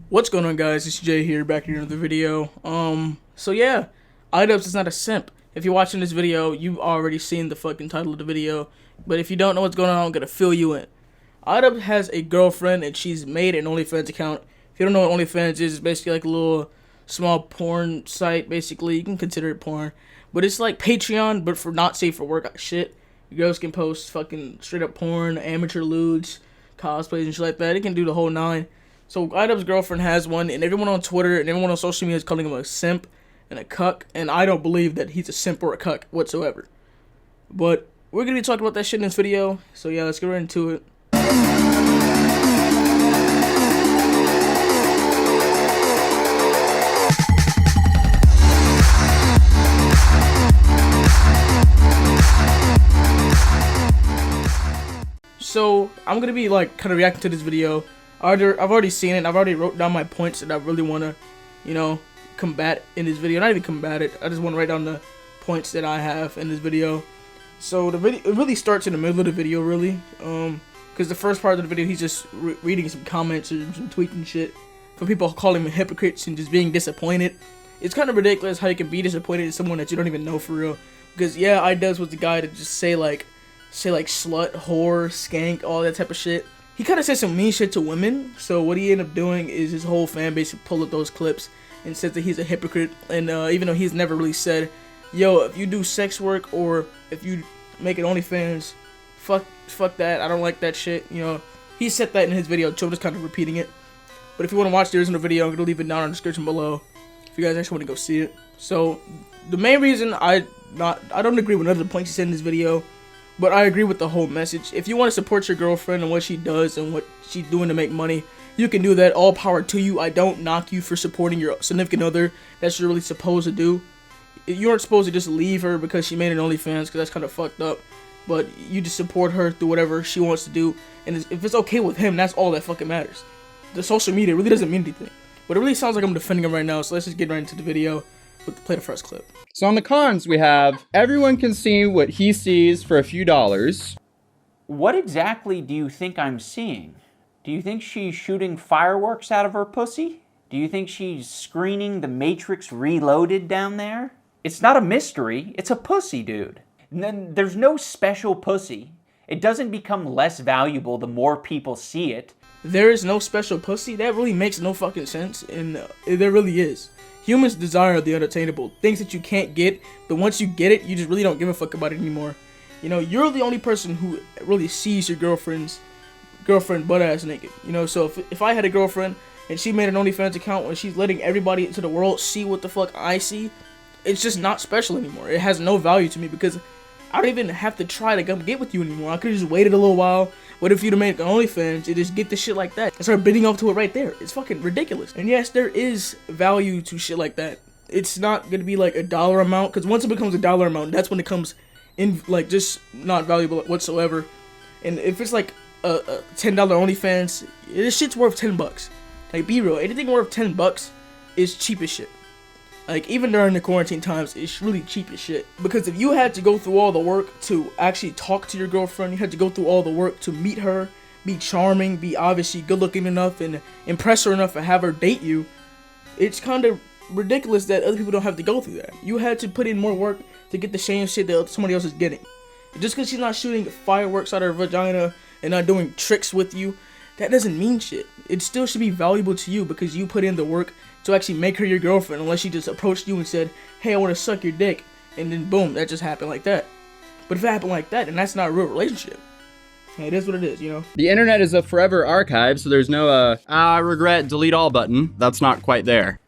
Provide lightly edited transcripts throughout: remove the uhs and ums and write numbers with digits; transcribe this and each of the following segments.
What's going on, guys? It's Jay here, back here in another video. So yeah, Idubbbz is not a simp. If you're watching this video, you've already seen the fucking title of the video. But if you don't know what's going on, I'm gonna fill you in. Idubbbz has a girlfriend, and she's made an OnlyFans account. If you don't know what OnlyFans is, it's basically like a little small porn site. Basically, you can consider it porn, but it's like Patreon, but for not safe for work shit. You girls can post fucking straight up porn, amateur lewds, cosplays, and shit like that. It can do the whole nine. So Idubbbz's girlfriend has one, and everyone on Twitter and everyone on social media is calling him a simp and a cuck, and I don't believe that he's a simp or a cuck whatsoever. But we're gonna be talking about that shit in this video, so yeah, let's get right into it. So I'm gonna be like kind of reacting to this video. I've already seen it. I've already wrote down my points that I really want to, combat in this video. Not even combat it. I just want to write down the points that I have in this video. So the video, it really starts in the middle of the video, really, because the first part of the video he's just reading some comments and some tweets and shit for people calling him hypocrites and just being disappointed. It's kind of ridiculous how you can be disappointed in someone that you don't even know for real. Because yeah, Idubbbz was the guy to just say like slut, whore, skank, all that type of shit. He kind of said some mean shit to women, so what he ended up doing is his whole fan base pulled up those clips and said that he's a hypocrite. And even though he's never really said, yo, if you do sex work or if you make it OnlyFans, fuck that, I don't like that shit, he said that in his video too. I'm just kind of repeating it. But if you want to watch the original video, I'm going to leave it down in the description below if you guys actually want to go see it. So the main reason I don't agree with none of the points he said in this video, but I agree with the whole message. If you want to support your girlfriend and what she does and what she's doing to make money, you can do that. All power to you. I don't knock you for supporting your significant other. That's what you're really supposed to do. You aren't supposed to just leave her because she made an OnlyFans, because that's kind of fucked up. But you just support her through whatever she wants to do. And if it's okay with him, that's all that fucking matters. The social media really doesn't mean anything. But it really sounds like I'm defending him right now, so let's just get right into the video. Play the first clip. So on the cons, we have everyone can see what he sees for a few dollars. What exactly do you think I'm seeing? Do you think she's shooting fireworks out of her pussy? Do you think she's screening The Matrix Reloaded down there? It's not a mystery, it's a pussy, dude. And then there's no special pussy. It doesn't become less valuable the more people see it. There is no special pussy? That really makes no fucking sense, and there really is. Humans desire the unattainable, things that you can't get, but once you get it, you just really don't give a fuck about it anymore. You're the only person who really sees your girlfriend butt ass naked. So if I had a girlfriend and she made an OnlyFans account where she's letting everybody into the world see what the fuck I see, it's just not special anymore. It has no value to me because I don't even have to try to come get with you anymore. I could have just waited a little while. What if you'd have made an OnlyFans and just get the shit like that and start bidding up to it right there? It's fucking ridiculous. And yes, there is value to shit like that. It's not gonna be like a dollar amount, because once it becomes a dollar amount, that's when it comes in like just not valuable whatsoever. And if it's like a $10 OnlyFans, this shit's worth $10. Like, be real, anything worth $10 is cheap as shit. Like, even during the quarantine times, it's really cheap as shit. Because if you had to go through all the work to actually talk to your girlfriend, you had to go through all the work to meet her, be charming, be obviously good looking enough, and impress her enough and have her date you, it's kind of ridiculous that other people don't have to go through that. You had to put in more work to get the same shit that somebody else is getting. Just because she's not shooting fireworks out of her vagina and not doing tricks with you, that doesn't mean shit. It still should be valuable to you because you put in the work to actually make her your girlfriend, unless she just approached you and said, hey, I want to suck your dick, and then boom, that just happened like that. But if it happened like that, then that's not a real relationship. It is what it is, The internet is a forever archive, so there's no, I regret, delete all button. That's not quite there.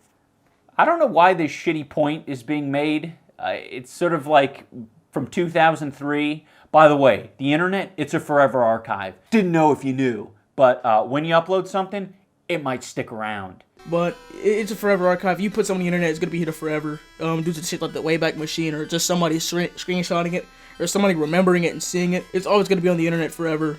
I don't know why this shitty point is being made. It's sort of like from 2003. By the way, the internet, it's a forever archive. Didn't know if you knew. But when you upload something, it might stick around. But it's a forever archive. You put something on the internet, it's gonna be here forever. Due to shit like the Wayback Machine, or just somebody screenshotting it, or somebody remembering it and seeing it. It's always gonna be on the internet forever.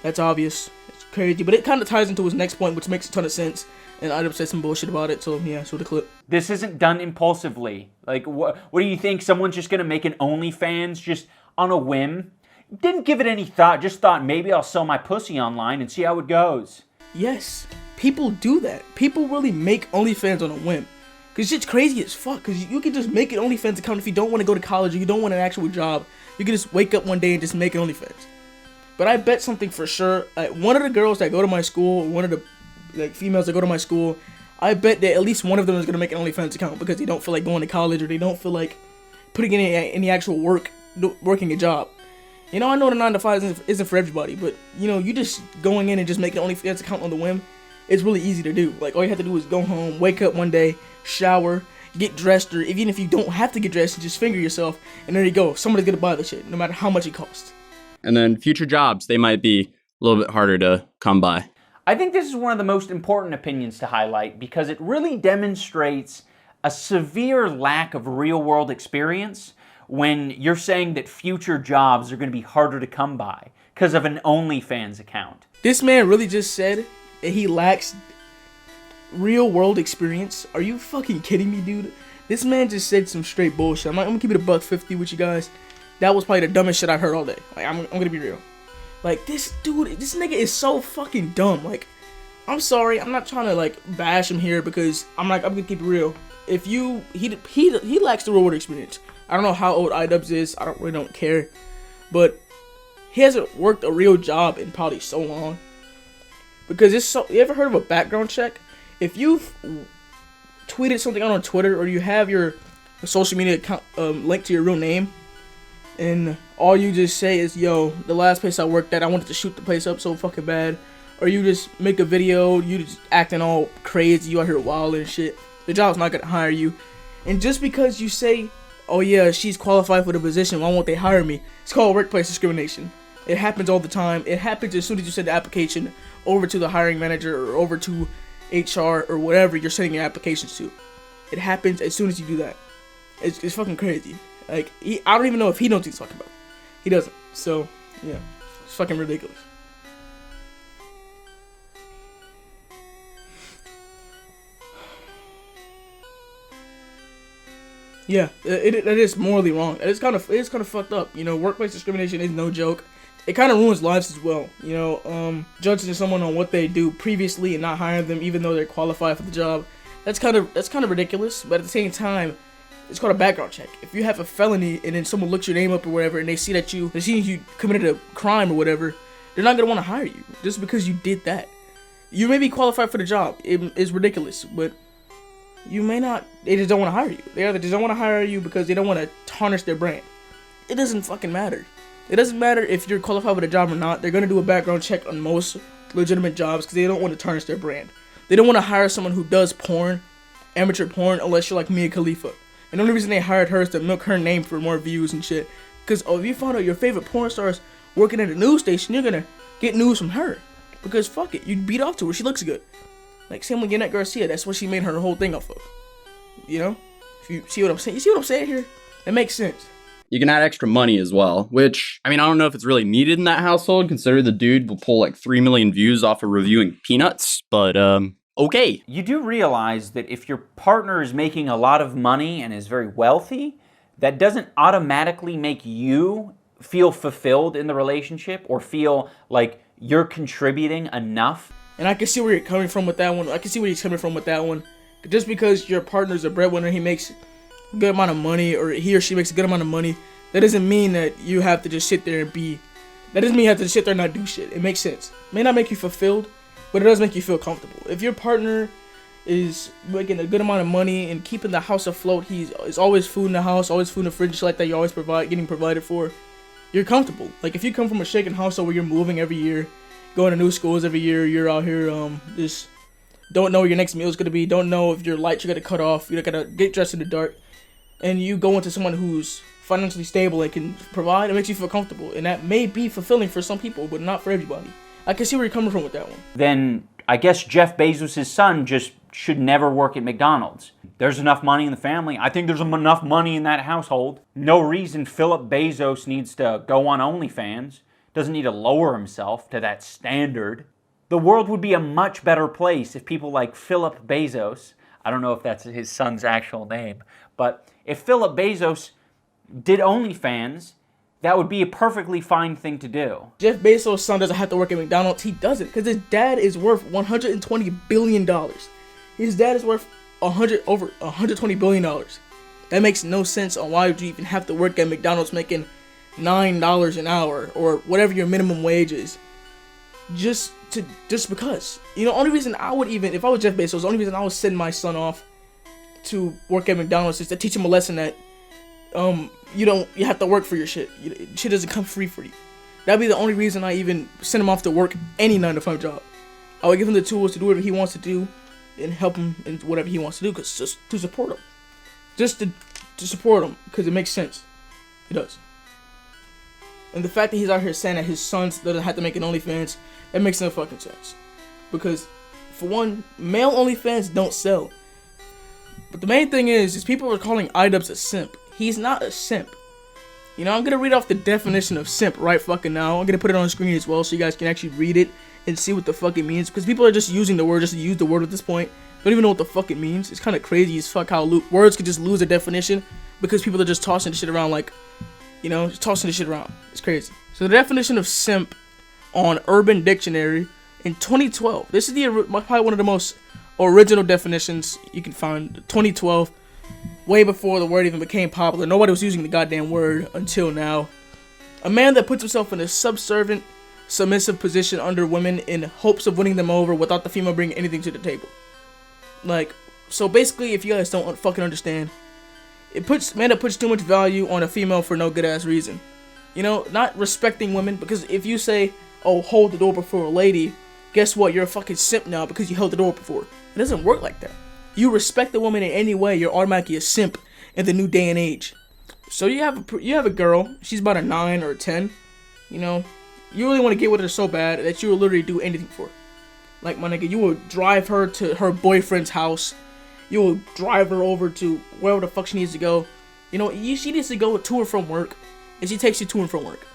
That's obvious. It's crazy, but it kind of ties into his next point, which makes a ton of sense. And Idubbbz said some bullshit about it, so yeah, show the clip. This isn't done impulsively. Like, what do you think? Someone's just gonna make an OnlyFans just on a whim? Didn't give it any thought. Just thought maybe I'll sell my pussy online and see how it goes. Yes, people do that. People really make OnlyFans on a whim. Cause shit's crazy as fuck. Cause you can just make an OnlyFans account if you don't want to go to college or you don't want an actual job. You can just wake up one day and just make an OnlyFans. But I bet something for sure. One of the girls that go to my school, one of the females that go to my school, I bet that at least one of them is gonna make an OnlyFans account because they don't feel like going to college or they don't feel like putting in any actual work, working a job. You know, I know the 9 to 5 isn't for everybody, but you know, you just going in and just making an OnlyFans account on the whim, it's really easy to do. Like all you have to do is go home, wake up one day, shower, get dressed, or even if you don't have to get dressed, just finger yourself, and there you go. Somebody's gonna buy the shit, no matter how much it costs. And then future jobs, they might be a little bit harder to come by. I think this is one of the most important opinions to highlight because it really demonstrates a severe lack of real-world experience when you're saying that future jobs are going to be harder to come by because of an OnlyFans account. This man really just said that he lacks real-world experience. Are you fucking kidding me, dude? This man just said some straight bullshit. I'm gonna keep it $1.50 with you guys. That was probably the dumbest shit I've heard all day. Like, I'm gonna be real. Like, this dude, this nigga is so fucking dumb. Like, I'm sorry, I'm not trying to, like, bash him here because I'm gonna keep it real. If he lacks the real world experience. I don't know how old Idubbbz is, I really don't care. But he hasn't worked a real job in probably so long. Because it's so, you ever heard of a background check? If you've tweeted something out on Twitter or you have your social media account linked to your real name, and all you just say is, yo, the last place I worked at, I wanted to shoot the place up so fucking bad. Or you just make a video, you just acting all crazy, you out here wild and shit. The job's not gonna hire you. And just because you say, oh yeah, she's qualified for the position, why won't they hire me? It's called workplace discrimination. It happens all the time. It happens as soon as you send the application over to the hiring manager or over to HR or whatever you're sending your applications to. It happens as soon as you do that. It's fucking crazy. Like, I don't even know if he knows what he's talking about. He doesn't. So, yeah. It's fucking ridiculous. Yeah, it is morally wrong. It's kind of fucked up. You know, workplace discrimination is no joke. It kind of ruins lives as well. You know, judging someone on what they do previously and not hiring them even though they're qualified for the job. That's kind of ridiculous. But at the same time, it's called a background check. If you have a felony and then someone looks your name up or whatever and they see you committed a crime or whatever, they're not gonna want to hire you just because you did that. You may be qualified for the job. It is ridiculous, but you may not. They just don't want to hire you. They either just don't want to hire you because they don't want to tarnish their brand. It doesn't fucking matter. It doesn't matter if you're qualified for the job or not. They're gonna do a background check on most legitimate jobs because they don't want to tarnish their brand. They don't want to hire someone who does porn, amateur porn, unless you're like Mia Khalifa. And the only reason they hired her is to milk her name for more views and shit. Because if you found out your favorite porn star is working at a news station, you're gonna get news from her. Because fuck it, you beat off to her. She looks good. Like same with Yanette Garcia. That's what she made her whole thing off of. You know? If you see what I'm saying? You see what I'm saying here? It makes sense. You can add extra money as well, which, I mean, I don't know if it's really needed in that household, considering the dude will pull like 3 million views off of reviewing peanuts, but, okay. You do realize that if your partner is making a lot of money and is very wealthy, that doesn't automatically make you feel fulfilled in the relationship or feel like you're contributing enough. And I can see where you're coming from with that one. I can see where he's coming from with that one. Just because your partner's a breadwinner, he makes a good amount of money, or he or she makes a good amount of money, that doesn't mean that you have to just sit there and that doesn't mean you have to just sit there and not do shit. It makes sense. It may not make you fulfilled, but it does make you feel comfortable. If your partner is making a good amount of money and keeping the house afloat, it's always food in the house, always food in the fridge, shit like that, you're always getting provided for, you're comfortable. Like if you come from a shaken household where you're moving every year, going to new schools every year, you're out here just don't know where your next meal is going to be, don't know if your lights are going to cut off, you're going to get dressed in the dark, and you go into someone who's financially stable and can provide, it makes you feel comfortable. And that may be fulfilling for some people, but not for everybody. I can see where you're coming from with that one. Then I guess Jeff Bezos' son just should never work at McDonald's. There's enough money in the family. I think there's enough money in that household. No reason Philip Bezos needs to go on OnlyFans. Doesn't need to lower himself to that standard. The world would be a much better place if people like Philip Bezos, I don't know if that's his son's actual name, but if Philip Bezos did OnlyFans, That would be a perfectly fine thing to do. Jeff Bezos' son doesn't have to work at McDonald's. He doesn't, because his dad is worth $120 billion. His dad is worth over $120 billion. That makes no sense on why would you even have to work at McDonald's making $9 an hour or whatever your minimum wage is. Just because. You know, only reason I would even, if I was Jeff Bezos, the only reason I would send my son off to work at McDonald's is to teach him a lesson that you have to work for your shit. Shit doesn't come free for you. That'd be the only reason I even send him off to work any 9-to-5 job. I would give him the tools to do whatever he wants to do and help him in whatever he wants to do, cause just to support him. Just to support him, because it makes sense. It does. And the fact that he's out here saying that his son doesn't have to make an OnlyFans, that makes no fucking sense. Because, for one, male OnlyFans don't sell. But the main thing is people are calling Idubbbz a simp. He's not a simp. You know, I'm going to read off the definition of simp right fucking now. I'm going to put it on the screen as well so you guys can actually read it and see what the fuck it means. Because people are just using the word just to use the word at this point. Don't even know what the fuck it means. It's kind of crazy as fuck how words could just lose a definition because people are just tossing the shit around like, you know, just tossing the shit around. It's crazy. So the definition of simp on Urban Dictionary in 2012. This is probably one of the most original definitions you can find. 2012, way before the word even became popular. Nobody was using the goddamn word until now. A man that puts himself in a subservient, submissive position under women in hopes of winning them over without the female bringing anything to the table. Like, so basically, if you guys don't fucking understand, man that puts too much value on a female for no good ass reason. You know, not respecting women, because if you say, oh, hold the door before a lady, guess what? You're a fucking simp now because you held the door before. It doesn't work like that. You respect the woman in any way, you're automatically a simp in the new day and age. So you have a girl, she's about a 9 or a 10, you know, you really want to get with her so bad that you will literally do anything for her. Like, my nigga, you will drive her to her boyfriend's house. You will drive her over to wherever the fuck she needs to go. You know, she needs to go to and from work, and she takes you to and from work.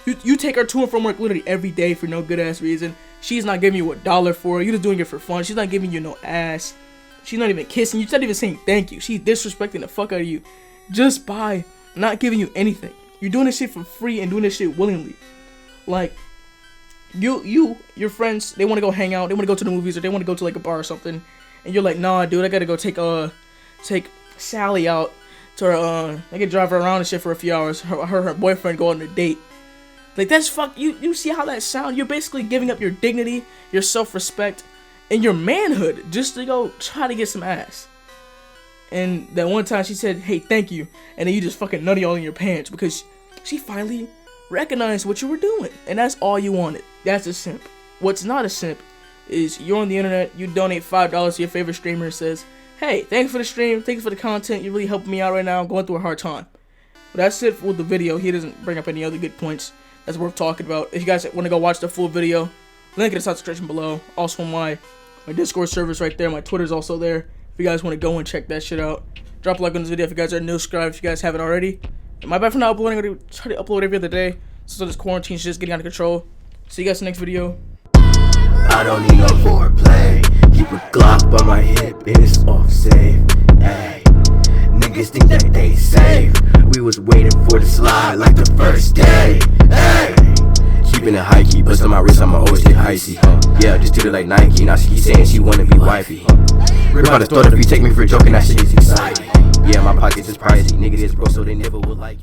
You take her to and from work literally every day for no good ass reason. She's not giving you $1 for it. You're just doing it for fun. She's not giving you no ass. She's not even kissing you. She's not even saying thank you. She's disrespecting the fuck out of you just by not giving you anything. You're doing this shit for free and doing this shit willingly. Like, your friends, they want to go hang out, they want to go to the movies, or they want to go to like a bar or something, and you're like, nah, dude, I gotta go take Sally out to her, I can drive her around and shit for a few hours. Her boyfriend go on a date. Like, that's fuck. You see how that sounds? You're basically giving up your dignity, your self-respect, and your manhood just to go try to get some ass. And that one time she said, hey, thank you, and then you just fucking nutty all in your pants because she finally recognized what you were doing, and that's all you wanted. That's a simp. What's not a simp is you're on the internet, you donate $5 to your favorite streamer and says, hey, thanks for the stream, thanks for the content, you're really helping me out right now, I'm going through a hard time. But that's it with the video. He doesn't bring up any other good points that's worth talking about. If you guys want to go watch the full video, link in the description below. Also my Discord server's right there, my Twitter's also there. If you guys want to go and check that shit out, drop a like on this video if you guys are new, subscribe if you guys haven't already. And my bad for not uploading, I'm going to try to upload every other day, so this quarantine shit's getting out of control. See you guys in the next video. I don't need no foreplay. Keep a Glock by my hip and it's off safe. Ay, niggas think that they safe. We was waiting for the slide like the first day. Ay, keeping it high key, bustin' my wrist, I'ma always get icy. Yeah, just did it like Nike. Now she saying she wanna be wifey. We're about to start if you take me for a joke and that shit is exciting. Yeah, my pockets is pricey. Nigga, this bro, so they never will like.